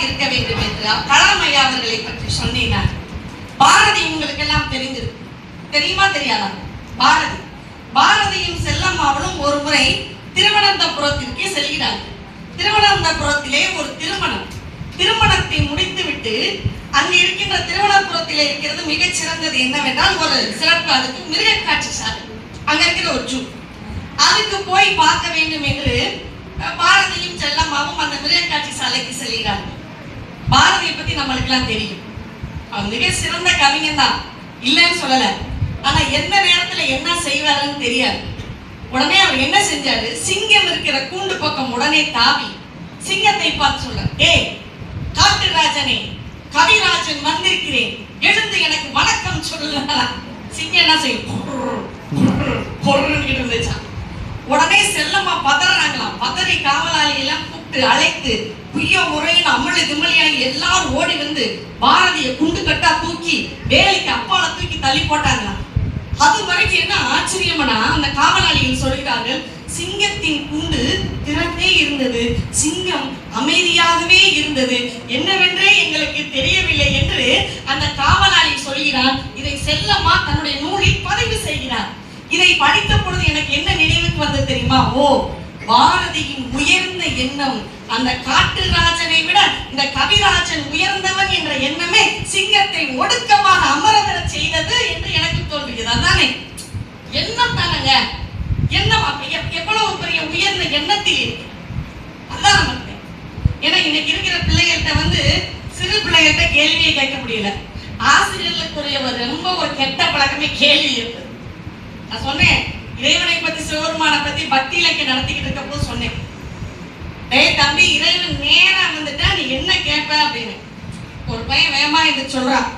இருக்க வேண்டும் என்று கலாம் ஐயா அவர்களை பற்றி சொன்னேன். பாரதி உங்களுக்கு எல்லாம் தெரிஞ்சிருக்கு, தெரியுமா தெரியாதா? பாரதியும் செல்லம்மாவளும் ஒரு முறை திருவனந்தபுரத்திற்கு செல்கிறார்கள். திருவனந்தபுரத்திலே ஒரு திருமணத்தை முடித்துவிட்டு அங்கு இருக்கின்ற திருவனந்தபுரத்திலே இருக்கிறது மிகச் சிறந்தது என்னவென்றால் ஒரு சிறப்பு, அதுக்கு மிருக காட்சி சாலை, அங்க இருக்கிற ஒரு ஜூ, அதுக்கு போய் பார்க்க வேண்டும் என்று பாரதியும் செல்லம்மாவும் அந்த மிருக காட்சி சாலைக்கு செல்கிறார்கள். பாரதியை பத்தி நம்மளுக்கு எல்லாம் தெரியும், அவர் மிக சிறந்த கவிஞன் தான், இல்லைன்னு சொல்லல. ஆனா எந்த நேரத்துல என்ன செய்வாருன்னு தெரியாது. உடனே அவர் என்ன செஞ்சாரு, சிங்கம் இருக்கிற கூண்டு பக்கம் உடனே தாவி சிங்கத்தை பார்த்து சொல்ற, ஏய் காட்டு ராஜனே, கவிராஜன் வந்திருக்கிறேன், எழுந்து எனக்கு வணக்கம் சொல்லுங்க. சிங்கம் என்ன செய்யும், இருந்துச்சா. உடனே செல்லம்மா பதறாங்களாம். பதறி காவலாளி எல்லாம் கூப்பிட்டு அழைத்து புய்ய முறையின் அமளி திமளியாகி எல்லாரும் ஓடி வந்து பாரதியை குண்டு கட்டா தூக்கி வேலைக்கு அப்பால தூக்கி தள்ளி போட்டாங்களாம். அது வரைக்கும் என்ன ஆச்சரியம்னா, அந்த காவலாளிகள் சொல்கிறார்கள், சிங்கத்தின் கூண்டு திறந்தே இருந்தது, சிங்கம் அமைதியாகவே இருந்தது, என்னவென்றே எங்களுக்கு தெரியவில்லை என்று அந்த காவலாளி சொல்கிறார். இதை செல்லம்மா தன்னுடைய நூலில் பதிவு செய்கிறார். இதை படித்த பொழுது எனக்கு என்ன நினைவுக்கு வந்து தெரியுமா, ஓ பாரதியின் உயர்ந்த எண்ணம் அந்த காட்டு ராஜனை விட இந்த கவிராஜன் உயர்ந்தவன் என்ற எண்ணமே சிங்கத்தை ஒடுக்கமாக அமரவர செய்தது என்று எனக்கு தோன்றுகிறது. அதானே எண்ணம் தானங்க, எண்ணம் எவ்வளவு பெரிய உயர்ந்த எண்ணத்தில் இருக்கு. அதான் நமக்கு. ஏன்னா இன்னைக்கு இருக்கிற பிள்ளைகள்கிட்ட வந்து சிறு பிள்ளைகள்கிட்ட கேள்வியை கேட்க முடியல. ஆசிரியர்களுக்குரிய ரொம்ப ஒரு கெட்ட பழக்கமே கேள்வி இருக்கு. நான் சொன்னேன், இறைவனை பத்தி சிவபெருமானை பத்தி பக்தி இலக்கியம் நடத்திக்கிட்டு இருக்க போது சொன்னேன், டேய் தம்பி, இறைவன் நேரா வந்துட்டா நீ என்ன கேட்ப அப்படின்னு. ஒரு பையன் வேகமா இது சொல்றான்,